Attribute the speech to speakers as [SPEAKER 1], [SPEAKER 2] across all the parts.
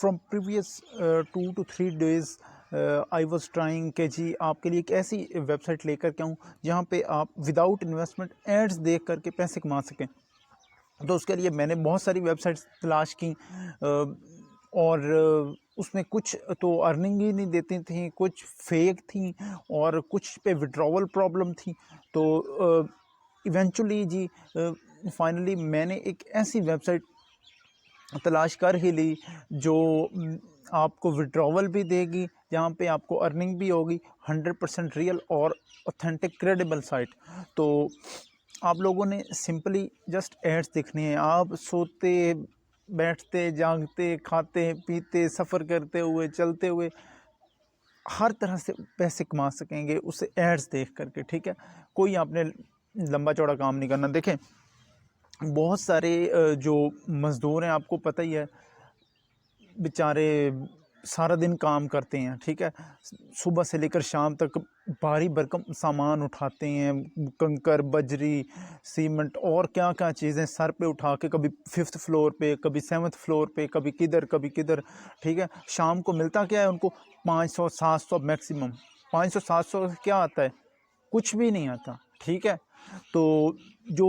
[SPEAKER 1] From previous 2 to 3 days I was trying कि जी आपके लिए एक ऐसी वेबसाइट लेकर के आऊँ जहाँ पे आप विदाउट इन्वेस्टमेंट एड्स देख करके पैसे कमा सकें। तो उसके लिए मैंने बहुत सारी वेबसाइट्स तलाश की और उसमें कुछ तो अर्निंग ही नहीं देती थी, कुछ फेक थी और कुछ पे विड्रॉवल प्रॉब्लम थी। तो इवेंचुअली जी फाइनली मैंने एक ऐसी वेबसाइट तलाश कर ही ली जो आपको विड्रॉवल भी देगी, जहाँ पे आपको अर्निंग भी होगी, 100% रियल और ऑथेंटिक क्रेडिबल साइट। तो आप लोगों ने सिंपली जस्ट एड्स देखनी है। आप सोते बैठते जागते खाते पीते सफ़र करते हुए चलते हुए हर तरह से पैसे कमा सकेंगे उसे एड्स देख करके, ठीक है। कोई आपने लंबा चौड़ा काम नहीं करना। देखें बहुत सारे जो मज़दूर हैं, आपको पता ही है, बेचारे सारा दिन काम करते हैं, ठीक है। सुबह से लेकर शाम तक भारी भरकम सामान उठाते हैं, कंकर बजरी सीमेंट और क्या क्या चीज़ें सर पे उठा के, कभी 5th फ्लोर पे, कभी 7th फ्लोर पे, कभी किधर, ठीक है। शाम को मिलता क्या है उनको? 500-700 मैक्सिमम। 500-700 क्या आता है? कुछ भी नहीं आता, ठीक है। तो जो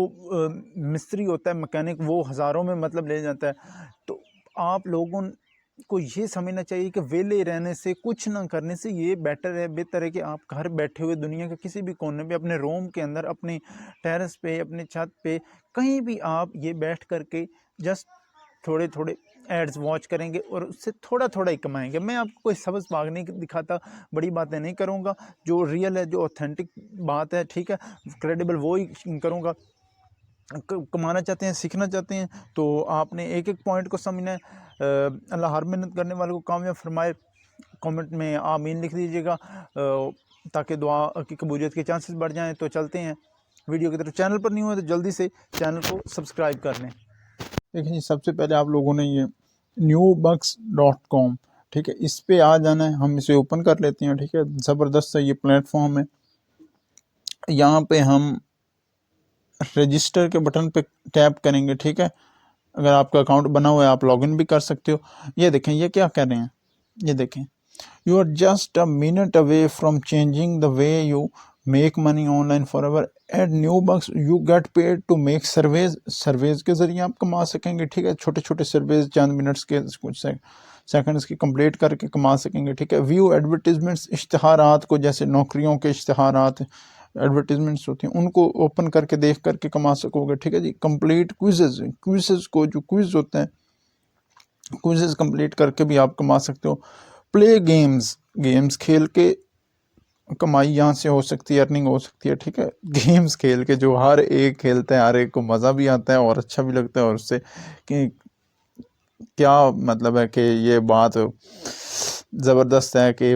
[SPEAKER 1] मिस्त्री होता है, मैकेनिक, वो हज़ारों में मतलब ले जाता है। तो आप लोगों को ये समझना चाहिए कि वेले रहने से, कुछ ना करने से ये बेहतर है कि आप घर बैठे हुए दुनिया के किसी भी कोने पे, अपने रूम के अंदर, अपने टेरेस पे, अपने छत पे, कहीं भी आप ये बैठ करके जस्ट थोड़े थोड़े एड्स वॉच करेंगे और उससे थोड़ा थोड़ा ही कमाएंगे। मैं आपको कोई सबस बाग नहीं दिखाता, बड़ी बातें नहीं करूँगा, जो रियल है, जो ऑथेंटिक बात है, ठीक है, क्रेडिबल, वो ही करूँगा। कमाना चाहते हैं, सीखना चाहते हैं, तो आपने एक एक पॉइंट को समझना है। अल्लाह हर मेहनत करने वाले को कामयाब फरमाए। कमेंट में आमीन लिख दीजिएगा ताकि दुआ की कबूलियत के चांसेस बढ़ जाएं। तो चलते हैं वीडियो की तरफ। चैनल पर नहीं हुआ तो जल्दी से चैनल को सब्सक्राइब कर लें। देखिए सबसे पहले आप लोगों ने ये newbucks.com, ठीक है, इस पे आ जाना है। हम इसे ओपन कर लेते हैं, ठीक है। ज़बरदस्त है ये प्लेटफॉर्म है। यहाँ पे हम रजिस्टर के बटन पे टैप करेंगे, ठीक है। अगर आपका अकाउंट बना हुआ है आप लॉगिन भी कर सकते हो। ये देखें ये क्या कर रहे हैं, ये देखें, you are just a minute away from changing the way you make money online forever. At Newbux you get paid to make surveys के ज़रिए आप कमा सकेंगे, ठीक है। छोटे छोटे सर्वेज चंद मिनट्स के, कुछ सेकंड्स की कंप्लीट करके कमा सकेंगे, ठीक है। व्यू एडवर्टीजमेंट्स, इश्तहारात को, जैसे नौकरियों के इश्तहारात एडवर्टीजमेंट्स होती हैं, उनको ओपन करके देख करके कमा सकोगे, ठीक है जी। कंप्लीट क्विज़ेस को, जो क्विज़ होते हैं, क्विज़ेस कंप्लीट करके भी आप कमा सकते हो। प्ले गेम्स खेल के कमाई यहाँ से हो सकती है, अर्निंग हो सकती है, ठीक है। गेम्स खेल के जो हर एक खेलता है, हर एक को मज़ा भी आता है और अच्छा भी लगता है, और उससे कि क्या मतलब है कि ये बात ज़बरदस्त है कि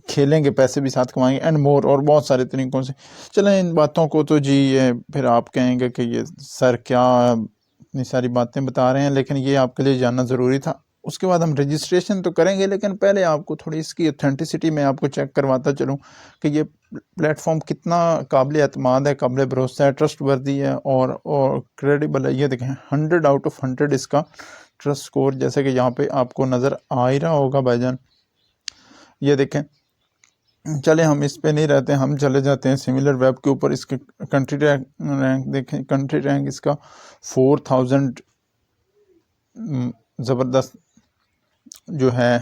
[SPEAKER 1] खेलेंगे पैसे भी साथ कमाएंगे एंड मोर, और बहुत सारे तरीक़ों से। चलें इन बातों को तो जी ये फिर आप कहेंगे कि ये सर क्या इतनी सारी बातें बता रहे हैं, लेकिन ये आपके लिए जानना ज़रूरी था। उसके बाद हम रजिस्ट्रेशन तो करेंगे, लेकिन पहले आपको थोड़ी इसकी ऑथेंटिसिटी में आपको चेक करवाता चलूँ कि ये प्लेटफॉर्म कितना काबिल एतमाद है, काबिल भरोसा है, ट्रस्ट वर्दी है और क्रेडिबल है। ये देखें 100 आउट ऑफ 100 इसका ट्रस्ट स्कोर, जैसे कि यहाँ पे आपको नज़र आ ही रहा होगा भाईजान। ये देखें, चले हम इस पे नहीं रहते, हम चले जाते हैं सिमिलर वेब के ऊपर। इसके कंट्री रैंक देखें, कंट्री रैंक इसका 4000 ज़बरदस्त जो है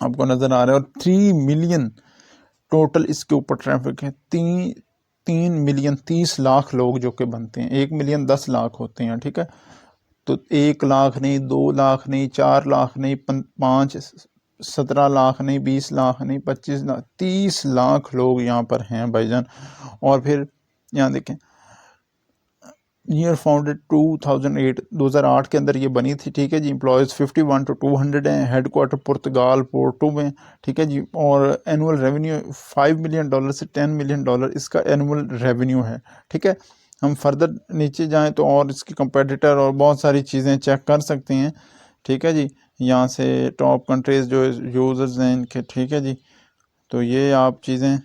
[SPEAKER 1] आपको नज़र आ रहा है, और 3 मिलियन टोटल इसके ऊपर ट्रैफिक है। 3 मिलियन 30 लाख लोग जो कि बनते हैं, 1 मिलियन 10 लाख होते हैं, ठीक है। तो 1 लाख नहीं, 2 लाख नहीं, 4 लाख नहीं, 5 17 लाख नहीं, 20 लाख नहीं, 25 लाख, 30 लाख लोग यहाँ पर हैं भाईजान। और फिर यहाँ देखें, ईयर फाउंडेड 2008 के अंदर ये बनी थी, ठीक है जी। एम्प्लॉयज़ 51 to 200 हैं। हेडक्वार्टर पुर्तगाल पोर्टो में, ठीक है जी। और एनुअल रेवेन्यू $5 मिलियन से $10 मिलियन इसका एनुअल रेवेन्यू है, ठीक है। हम फर्दर नीचे जाएं तो और इसकी कंपेटिटर और बहुत सारी चीज़ें चेक कर सकते हैं, ठीक है जी। यहाँ से टॉप कंट्रीज़ जो यूज़र्स हैं इनके, ठीक है जी। तो ये आप चीज़ें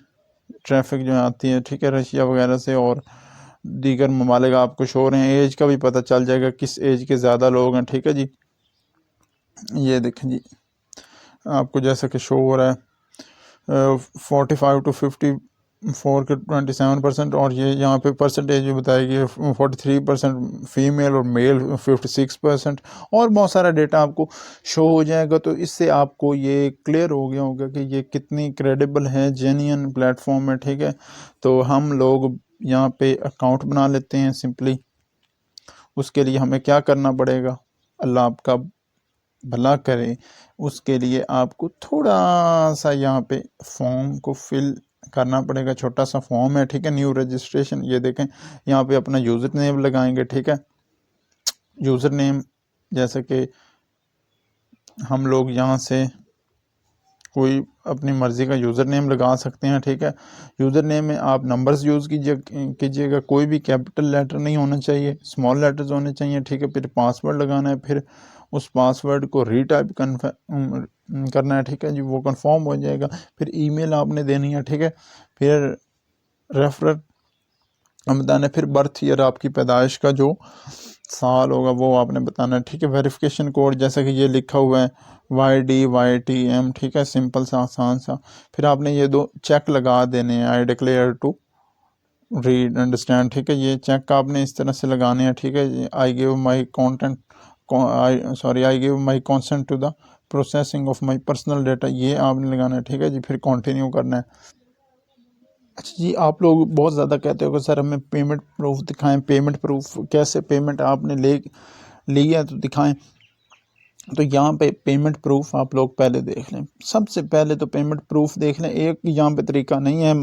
[SPEAKER 1] ट्रैफिक जो आती है, ठीक है, रशिया वगैरह से और दीगर ममालिक आपको शो हो रहे हैं। एज का भी पता चल जाएगा किस एज के ज़्यादा लोग हैं, ठीक है जी। ये देखें जी, आपको जैसा कि शो हो रहा है 45 to 54 के 27%, और ये यहाँ पे परसेंटेज भी बताएगी 43% फीमेल और मेल 56%, और बहुत सारा डेटा आपको शो हो जाएगा। तो इससे आपको ये क्लियर हो गया होगा कि ये कितनी क्रेडिबल है, जेन्युइन प्लेटफॉर्म है, ठीक है। तो हम लोग यहाँ पे अकाउंट बना लेते हैं सिंपली। उसके लिए हमें क्या करना पड़ेगा, अल्लाह आपका भला करे, उसके लिए आपको थोड़ा सा यहाँ पे फॉर्म को फिल करना पड़ेगा, छोटा सा फॉर्म है, ठीक है। न्यू रजिस्ट्रेशन, ये देखें यहाँ पे अपना यूज़र नेम लगाएंगे, ठीक है। यूज़र नेम जैसे कि हम लोग यहाँ से कोई अपनी मर्ज़ी का यूज़र नेम लगा सकते हैं, ठीक है। यूज़र नेम में आप नंबर्स यूज़ कीजिएगा, कोई भी कैपिटल लेटर नहीं होना चाहिए, स्मॉल लेटर्स होने चाहिए, ठीक है। फिर पासवर्ड लगाना है, फिर उस पासवर्ड को रीटाइप करना है, ठीक है जी, वो कंफर्म हो जाएगा। फिर ईमेल आपने देनी है, ठीक है। फिर रेफरर बताना है, फिर बर्थ ईयर, आपकी पैदाइश का जो साल होगा वो आपने बताना है, ठीक है। वेरिफिकेशन कोड जैसा कि ये लिखा हुआ है YDYTM, ठीक है, सिंपल सा आसान सा। फिर आपने ये दो चेक लगा देने हैं, I declare to read understand, ठीक है। ये चेक आपने इस तरह से लगाने हैं, ठीक है। I give my I give my consent to the processing of my personal data, ये आपने लगाना है, ठीक है जी। फिर कंटिन्यू करना है। अच्छा जी, आप लोग बहुत ज़्यादा कहते हो कि सर हमें पेमेंट प्रूफ दिखाएं, पेमेंट प्रूफ कैसे, पेमेंट आपने लिया तो दिखाएं। तो यहाँ पे पेमेंट प्रूफ आप लोग पहले देख लें। सबसे पहले तो पेमेंट प्रूफ देख लें। एक यहाँ पे तरीका नहीं है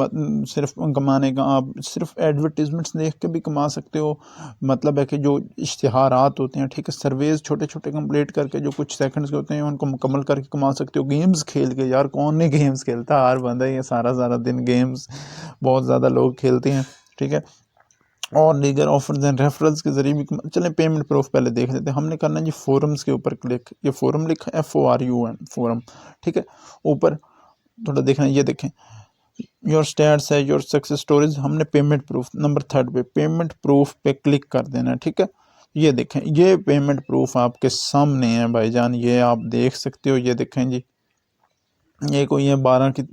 [SPEAKER 1] सिर्फ कमाने का, आप सिर्फ एडवर्टीजमेंट्स देख के भी कमा सकते हो। मतलब है कि जो इश्तिहारात होते हैं, ठीक है, सर्वेज छोटे छोटे कंप्लीट करके जो कुछ सेकंड्स के होते हैं उनको मुकम्मल करके कमा सकते हो। गेम्स खेल के, यार कौन नहीं गेम्स खेलता, हर बंदा ये सारा सारा दिन गेम्स बहुत ज़्यादा लोग खेलते हैं, ठीक है। और लीगल ऑफर्स एंड रेफरल्स के जरिए भी चलें। पेमेंट प्रूफ पहले देख लेते हैं। हमने करना है जी फोरम्स के ऊपर क्लिक, ये फोरम लिखा है FORUM फोरम, ठीक है। ऊपर थोड़ा देखना, ये देखें योर स्टैट्स है, योर सक्सेस स्टोरीज, हमने पेमेंट प्रूफ नंबर 3 पे पेमेंट प्रूफ पे क्लिक कर देना है, ठीक है। ये देखें, ये पेमेंट प्रूफ आपके सामने है भाईजान, ये आप देख सकते हो। ये देखें जी, ये कोई है 12 की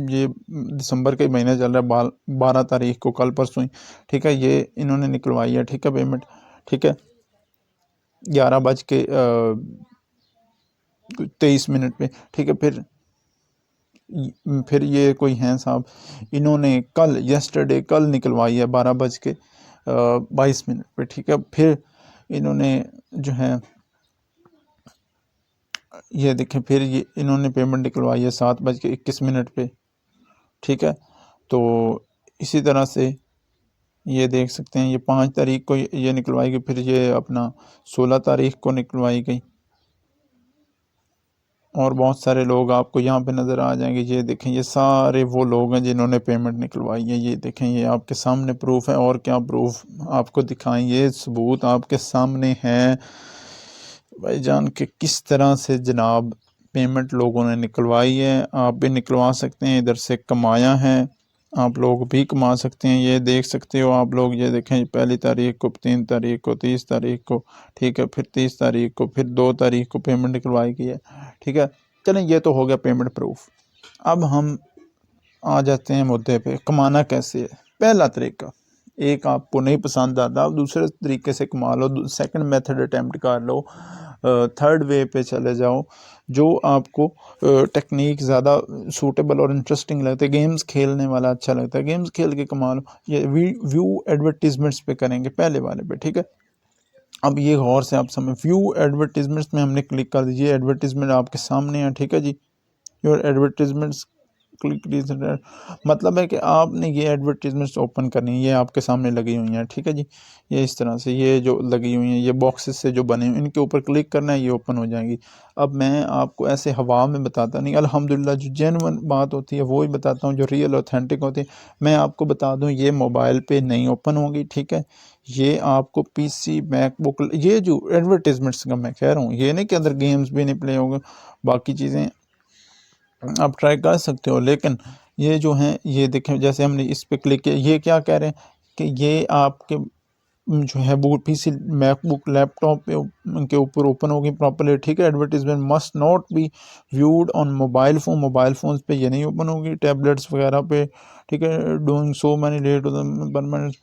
[SPEAKER 1] ये दिसंबर के महीने चल रहा है, 12 तारीख को, कल परसों ही, ठीक है। ये इन्होंने निकलवाई है, ठीक है, पेमेंट, ठीक है, 11:23 पे, ठीक है। फिर ये कोई हैं साहब, इन्होंने कल निकलवाई है 12:22 पे, ठीक है। फिर इन्होंने जो है ये देखें, फिर ये इन्होंने पेमेंट निकलवाई है 7:21 पे, ठीक है। तो इसी तरह से ये देख सकते हैं, ये 5 तारीख को ये निकलवाई गई, फिर ये अपना 16 तारीख को निकलवाई गई। और बहुत सारे लोग आपको यहाँ पे नज़र आ जाएंगे। ये देखें, ये सारे वो लोग हैं जिन्होंने पेमेंट निकलवाई है। ये देखें, ये आपके सामने प्रूफ है, और क्या प्रूफ आपको दिखाएं, ये सबूत आपके सामने है भाईजान के किस तरह से जनाब पेमेंट लोगों ने निकलवाई है। आप भी निकलवा सकते हैं, इधर से कमाया है, आप लोग भी कमा सकते हैं। ये देख सकते हो आप लोग, ये देखें 1 तारीख को, 3 तारीख को, 30 तारीख को, ठीक है, फिर 30 तारीख को, फिर 2 तारीख को पेमेंट निकलवाई गई है, ठीक है। चलें, ये तो हो गया पेमेंट प्रूफ। अब हम आ जाते हैं मुद्दे पे, कमाना कैसे है। पहला तरीका, एक आपको नहीं पसंद आता, आप दूसरे तरीके से कमा लो, सेकंड मेथड अटैम्प्ट कर लो, थर्ड वे पे चले जाओ, जो आपको टेक्निक ज़्यादा सूटेबल और इंटरेस्टिंग लगता है, गेम्स खेलने वाला अच्छा लगता है, गेम्स खेल के कमा लो। ये व्यू एडवर्टीजमेंट्स पे करेंगे, पहले वाले पे, ठीक है। अब ये गौर से आप समझ, व्यू एडवर्टीजमेंट्स में हमने क्लिक कर दीजिए, एडवर्टीजमेंट आपके सामने है, ठीक है जी। योर एडवर्टीजमेंट्स क्लिक, मतलब है कि आपने ये एडवर्टीजमेंट्स ओपन करनी है, ये आपके सामने लगी हुई हैं, ठीक है जी। ये इस तरह से, ये जो लगी हुई हैं, ये बॉक्सेस से जो बने हुए, इनके ऊपर क्लिक करना है, ये ओपन हो जाएंगी। अब मैं आपको ऐसे हवा में बताता नहीं, अल्हम्दुलिल्लाह जो जेन्युइन बात होती है वो ही बताता हूँ, जो रियल ऑथेंटिक होती है। मैं आपको बता दूँ, ये मोबाइल पे नहीं ओपन होगी, ठीक है। ये आपको PC, मैकबुक, ये जो एडवर्टीजमेंट्स का मैं कह रहा हूँ, ये नहीं कि अंदर गेम्स भी नहीं प्ले होंगे, बाकी चीज़ें आप ट्राई कर सकते हो। लेकिन ये जो हैं, ये देखें, जैसे हमने इस पे क्लिक किया, ये क्या कह रहे हैं कि ये आपके जो है वो पीसी मैकबुक लैपटॉप के ऊपर ओपन होगी प्रॉपरली, ठीक है। Advertisement must not be viewed on mobile phone, mobile phones पे ये नहीं ओपन होगी, टैबलेट्स वगैरह पे, ठीक है। Doing so many late permanent,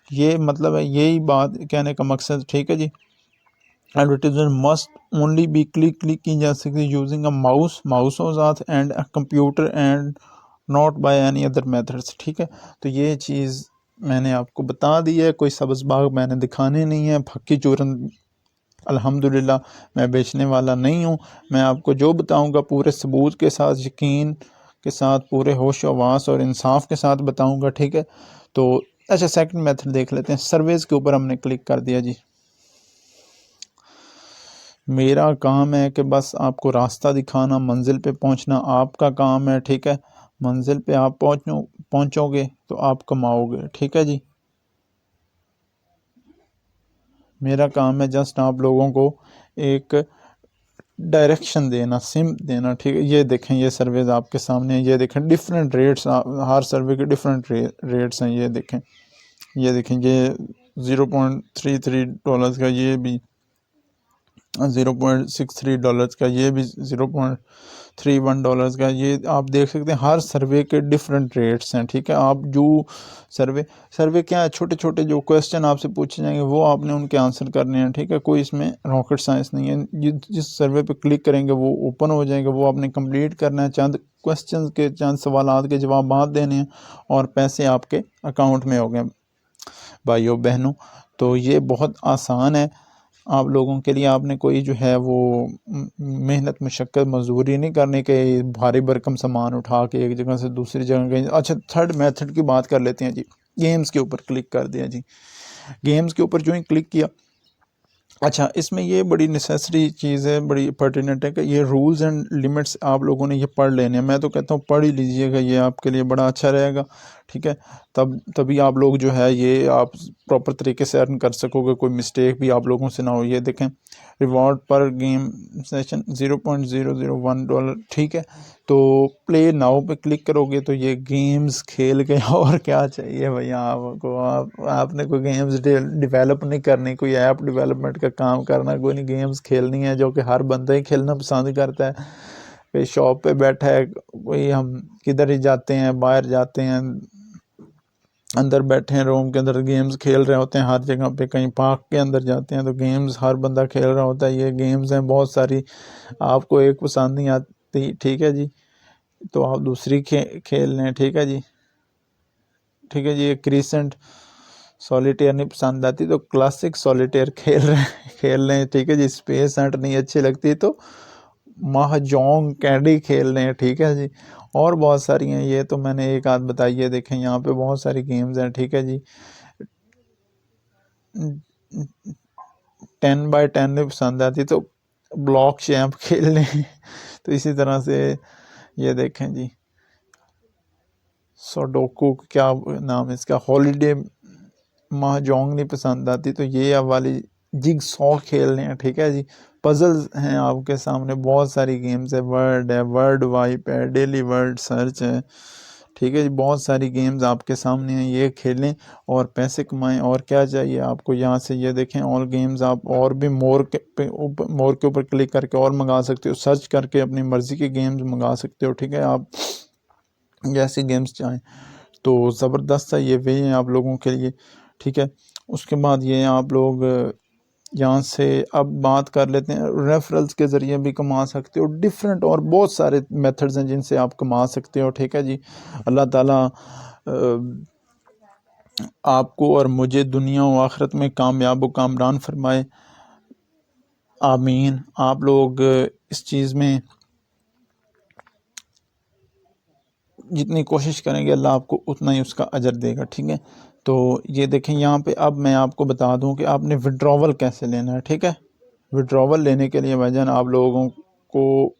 [SPEAKER 1] ये मतलब है, यही बात कहने का मकसद, ठीक है जी। Advertisement must only be click की जा सकती है यूजिंग अ माउस हो साथ and a computer and not by any other methods, ठीक है। तो ये चीज़ मैंने आपको बता दी है, कोई सब्ज़ बाग मैंने दिखाने नहीं है, फक्की चूरन अल्हम्दुलिल्लाह मैं बेचने वाला नहीं हूँ। मैं आपको जो बताऊँगा पूरे सबूत के साथ, यकीन के साथ, पूरे होश हवास और इंसाफ के साथ बताऊँगा, ठीक है। तो अच्छा, सेकंड मेथड देख लेते हैं। सर्वेज़ के ऊपर हमने क्लिक कर दिया जी। मेरा काम है कि बस आपको रास्ता दिखाना, मंजिल पे पहुंचना आपका काम है, ठीक है। मंजिल पे आप पहुंचोगे तो आप कमाओगे, ठीक है जी। मेरा काम है जस्ट आप लोगों को एक डायरेक्शन देना, सिम देना, ठीक है। ये देखें, ये सर्वेज आपके सामने है, ये देखें डिफरेंट रेट्स, हर सर्वे के डिफरेंट रेट्स हैं। ये देखें, ये देखें, ये $0.33 का, ये भी $0.63 का, ये भी $0.31 का। ये आप देख सकते हैं हर सर्वे के डिफरेंट रेट्स हैं, ठीक है। आप जो सर्वे क्या है, छोटे छोटे जो क्वेश्चन आपसे पूछे जाएंगे वो आपने उनके आंसर करने हैं, ठीक है। कोई इसमें रॉकेट साइंस नहीं है। जिस सर्वे पे क्लिक करेंगे वो ओपन हो जाएंगे, वो आपने कंप्लीट करना है, चंद क्वेश्चन के, चंद सवालात के जवाब देने हैं और पैसे आपके अकाउंट में हो गए भाइयों बहनों। तो ये बहुत आसान है आप लोगों के लिए। आपने कोई जो है वो मेहनत मुशक्क़त मजदूरी नहीं करने के, भारी भरकम सामान उठा के एक जगह से दूसरी जगह गए। अच्छा, थर्ड मेथड की बात कर लेते हैं जी। गेम्स के ऊपर क्लिक कर दिया जी। गेम्स के ऊपर जो ही क्लिक किया, अच्छा, इसमें ये बड़ी नेसेसरी चीज़ है, बड़ी पर्टिनेंट है कि ये रूल्स एंड लिमिट्स आप लोगों ने ये पढ़ लेने हैं। मैं तो कहता हूँ पढ़ ही लीजिएगा, ये आपके लिए बड़ा अच्छा रहेगा, ठीक है। तभी आप लोग जो है ये आप प्रॉपर तरीके से अर्न कर सकोगे, कोई मिस्टेक भी आप लोगों से ना हो। ये देखें, रिवॉर्ड पर गेम सेशन $0.001, ठीक है। तो प्ले नाउ पे क्लिक करोगे तो ये गेम्स खेल के और क्या चाहिए भैया आपको। आपने कोई गेम्स डेवलप नहीं करनी, कोई ऐप डेवलपमेंट का काम करना, कोई नहीं, गेम्स खेलनी है, जो कि हर बंदा ही खेलना पसंद करता है। कोई शॉप पे बैठा है, कोई हम किधर ही जाते हैं, बाहर जाते हैं, अंदर बैठे हैं रूम के अंदर, गेम्स खेल रहे होते हैं हर जगह पे। कहीं पार्क के अंदर जाते हैं तो गेम्स हर बंदा खेल रहा होता है। ये गेम्स हैं बहुत सारी, आपको एक पसंद नहीं आती, ठीक है जी, तो आप दूसरी खेल लें, ठीक है जी। ठीक है जी, एक क्रिसेंट सॉलिटेयर नहीं पसंद आती तो क्लासिक सॉलिटेयर खेल लें, ठीक है जी। स्पेस हंट नहीं अच्छी लगती तो महाजोंग कैंडी खेल लें, ठीक है जी। और बहुत सारी हैं, ये तो मैंने एक आध बताई है। देखें यहाँ पे बहुत सारी गेम्स हैं, ठीक है जी। 10x10 नहीं पसंद आती तो ब्लॉक चैम्प खेल लें तो इसी तरह से ये देखें जी, सोडोकू, क्या नाम है इसका, हॉलीडे महाजोंग नहीं पसंद आती तो ये वाली जिग सॉ खेल लें, ठीक है जी। पजल्स हैं आपके सामने, बहुत सारी गेम्स है, वर्ड है, वर्ड वाइप है, डेली वर्ड सर्च है, ठीक है जी। बहुत सारी गेम्स आपके सामने हैं, ये खेलें और पैसे कमाएं। और क्या चाहिए आपको यहाँ से, ये देखें ऑल गेम्स। आप और भी मोर के ऊपर क्लिक करके और मंगा सकते हो, सर्च करके अपनी मर्ज़ी के गेम्स मंगा सकते हो, ठीक है। आप जैसी गेम्स चाहें तो ज़बरदस्त है, ये वे हैं आप लोगों के लिए, ठीक है। उसके बाद ये आप लोग यहाँ से अब बात कर लेते हैं, रेफरल्स के ज़रिए भी कमा सकते हो, डिफरेंट और बहुत सारे मेथड्स हैं जिनसे आप कमा सकते हो, ठीक है जी। अल्लाह ताला आपको और मुझे दुनिया और आखिरत में कामयाब व कामरान फरमाए, आमीन। आप लोग इस चीज़ में जितनी कोशिश करेंगे अल्लाह आपको उतना ही उसका अजर देगा, ठीक है। तो ये देखें यहाँ पे, अब मैं आपको बता दूं कि आपने विड्रॉवल कैसे लेना है, ठीक है। विड्रॉवल लेने के लिए भाईजान आप लोगों को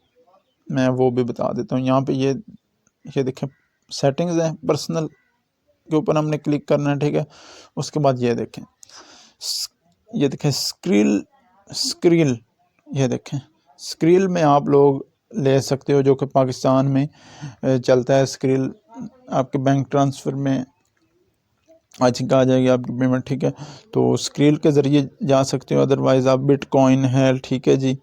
[SPEAKER 1] मैं वो भी बता देता हूँ। यहाँ पे ये देखें, सेटिंग्स हैं, पर्सनल के ऊपर हमने क्लिक करना है, ठीक है। उसके बाद ये देखें स्क्रिल, ये देखें स्क्रिल में आप लोग ले सकते हो, जो कि पाकिस्तान में चलता है। स्क्रिल आपके बैंक ट्रांसफ़र में आई थिंक आ जाएगी आपकी पेमेंट, ठीक है। तो स्क्रील के ज़रिए जा सकते हो, अदरवाइज़ आप बिटकॉइन है, ठीक है जी,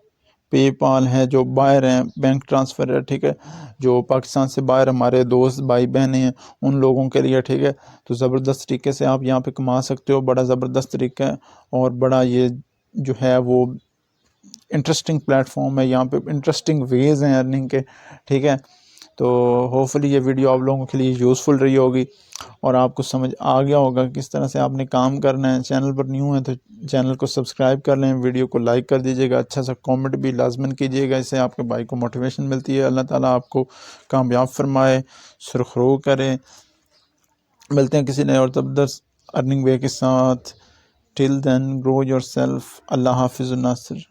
[SPEAKER 1] पेपाल है, जो बाहर हैं बैंक ट्रांसफ़र है, ठीक है, जो पाकिस्तान से बाहर हमारे दोस्त भाई बहनें हैं उन लोगों के लिए, ठीक है। तो ज़बरदस्त तरीके से आप यहाँ पे कमा सकते हो, बड़ा ज़बरदस्त तरीका है और बड़ा ये जो है वो इंटरेस्टिंग प्लेटफॉर्म है, यहाँ पे इंटरेस्टिंग वेज़ हैं अर्निंग के, ठीक है। तो होपफुली ये वीडियो आप लोगों के लिए यूज़फुल रही होगी और आपको समझ आ गया होगा किस तरह से आपने काम करना है। चैनल पर न्यू है तो चैनल को सब्सक्राइब कर लें, वीडियो को लाइक कर दीजिएगा, अच्छा सा कमेंट भी लाजमन कीजिएगा, इससे आपके भाई को मोटिवेशन मिलती है। अल्लाह ताला आपको कामयाब फरमाए, सुरखरू करे। मिलते हैं किसी नए और ज़बरदस्त अर्निंग वे के साथ। Till then grow yourself. अल्लाह हाफिज़ नासिर।